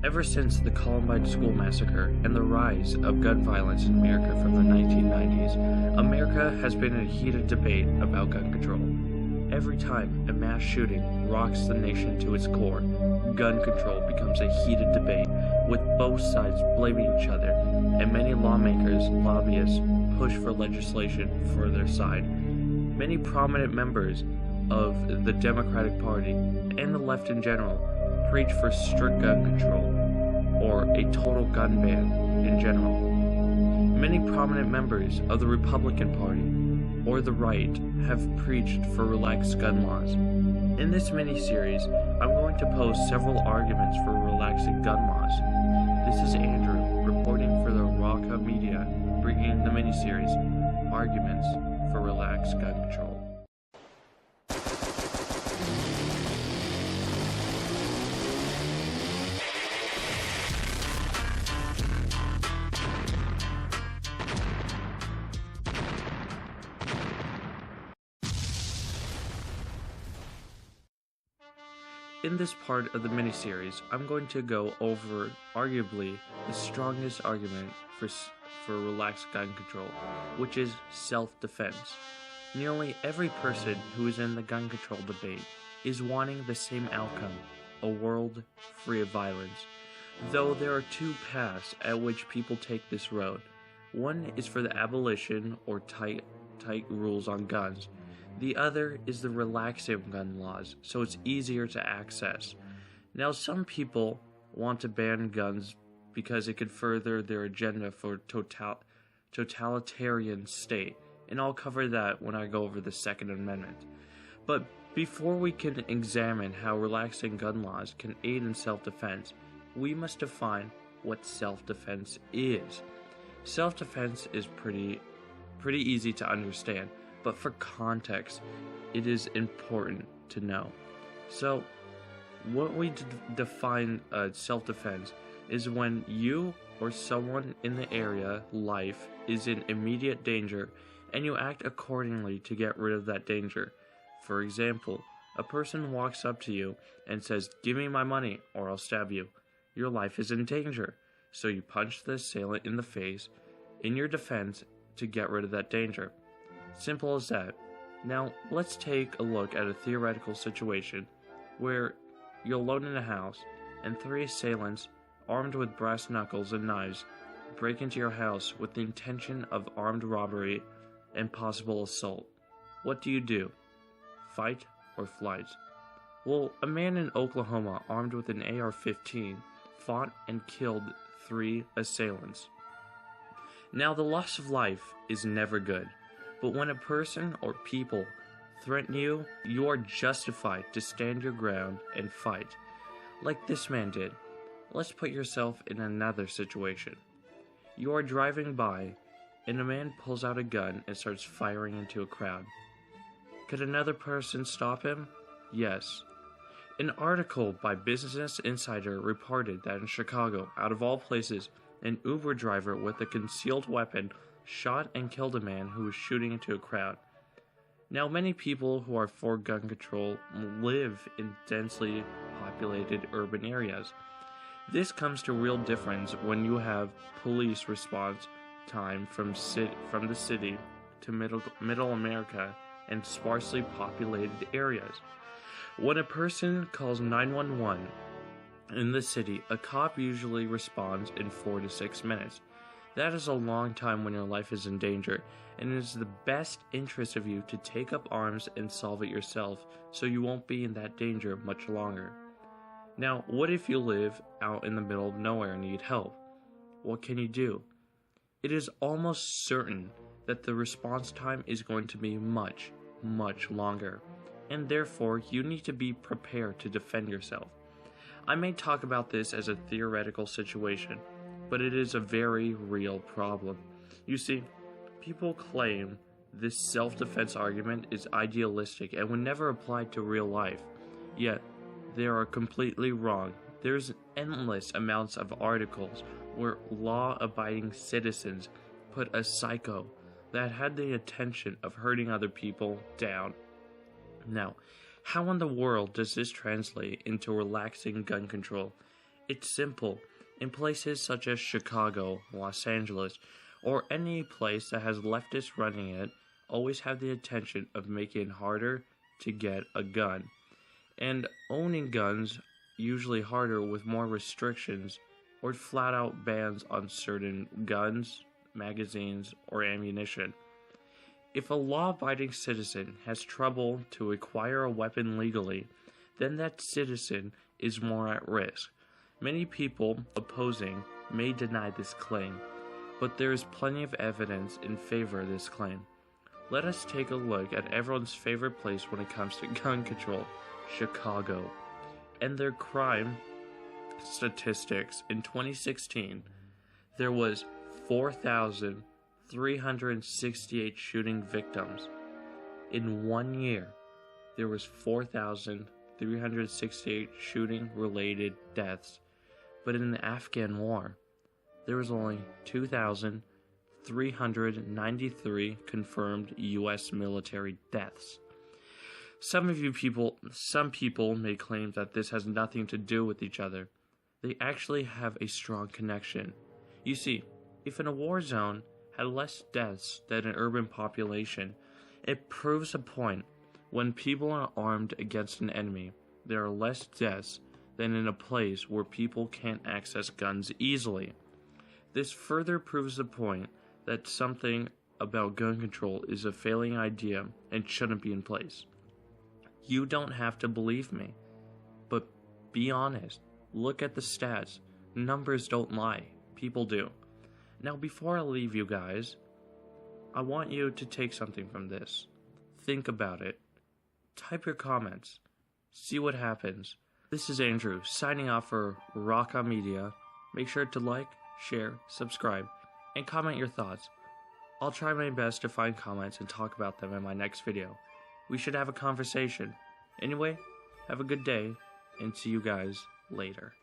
Ever since the Columbine school massacre and the rise of gun violence in America from the 1990s, America has been in a heated debate about gun control. Every time a mass shooting rocks the nation to its core, gun control becomes a heated debate, with both sides blaming each other, and many lawmakers, lobbyists, push for legislation for their side. Many prominent members of the Democratic Party and the left in general preach for strict gun control, or a total gun ban in general. Many prominent members of the Republican Party or the right have preached for relaxed gun laws. In this mini-series, I'm going to pose several arguments for relaxing gun laws. This is Andrew, reporting for the Rawka Media, bringing the mini-series, Arguments for Relaxed Gun Control. In this part of the miniseries, I'm going to go over arguably the strongest argument for relaxed gun control, which is self-defense. Nearly every person who is in the gun control debate is wanting the same outcome, a world free of violence. Though there are two paths at which people take this road. One is for the abolition or tight rules on guns. The other is the relaxing gun laws, so it's easier to access. Now, some people want to ban guns because it could further their agenda for totalitarian state, and I'll cover that when I go over the Second Amendment. But before we can examine how relaxing gun laws can aid in self-defense, we must define what self-defense is. Self-defense is pretty easy to understand. But for context, it is important to know. So, what we define self-defense is when you or someone in the area, life, is in immediate danger, and you act accordingly to get rid of that danger. For example, a person walks up to you and says, "Give me my money or I'll stab you." Your life is in danger, so you punch the assailant in the face in your defense to get rid of that danger. Simple as that. Now, let's take a look at a theoretical situation where you're alone in a house and three assailants, armed with brass knuckles and knives, break into your house with the intention of armed robbery and possible assault. What do? Fight or flight? Well, a man in Oklahoma armed with an AR-15 fought and killed three assailants. Now, the loss of life is never good. But when a person or people threaten you, you are justified to stand your ground and fight, like this man did. Let's put yourself in another situation. You are driving by, and a man pulls out a gun and starts firing into a crowd. Could another person stop him? Yes. An article by Business Insider reported that in Chicago, out of all places, an Uber driver with a concealed weapon shot and killed a man who was shooting into a crowd. Now, many people who are for gun control live in densely populated urban areas. This comes to real difference when you have police response time from the city to middle America and sparsely populated areas. When a person calls 911 in the city, a cop usually responds in 4 to 6 minutes. That is a long time when your life is in danger, and it is the best interest of you to take up arms and solve it yourself, so you won't be in that danger much longer. Now, what if you live out in the middle of nowhere and need help? What can you do? It is almost certain that the response time is going to be much, much longer, and therefore you need to be prepared to defend yourself. I may talk about this as a theoretical situation, but it is a very real problem. You see, people claim this self-defense argument is idealistic and would never apply to real life. Yet, they are completely wrong. There's endless amounts of articles where law-abiding citizens put a psycho that had the intention of hurting other people down. Now, how in the world does this translate into relaxing gun control? It's simple. In places such as Chicago, Los Angeles, or any place that has leftists running it, always have the intention of making it harder to get a gun. And owning guns usually harder with more restrictions or flat out bans on certain guns, magazines, or ammunition. If a law-abiding citizen has trouble to acquire a weapon legally, then that citizen is more at risk. Many people opposing may deny this claim, but there is plenty of evidence in favor of this claim. Let us take a look at everyone's favorite place when it comes to gun control, Chicago, and their crime statistics. In 2016, there was 4,368 shooting victims. In 1 year, there was 4,368 shooting-related deaths. But in the Afghan war, there was only 2,393 confirmed U.S. military deaths. Some people may claim that this has nothing to do with each other. They actually have a strong connection. You see, if in a war zone had less deaths than an urban population, it proves a point. When people are armed against an enemy, there are less deaths than in a place where people can't access guns easily. This further proves the point that something about gun control is a failing idea and shouldn't be in place. You don't have to believe me, but be honest. Look at the stats. Numbers don't lie. People do. Now, before I leave you guys, I want you to take something from this. Think about it. Type your comments. See what happens. This is Andrew, signing off for Rawka Media. Make sure to like, share, subscribe, and comment your thoughts. I'll try my best to find comments and talk about them in my next video. We should have a conversation. Anyway, have a good day, and see you guys later.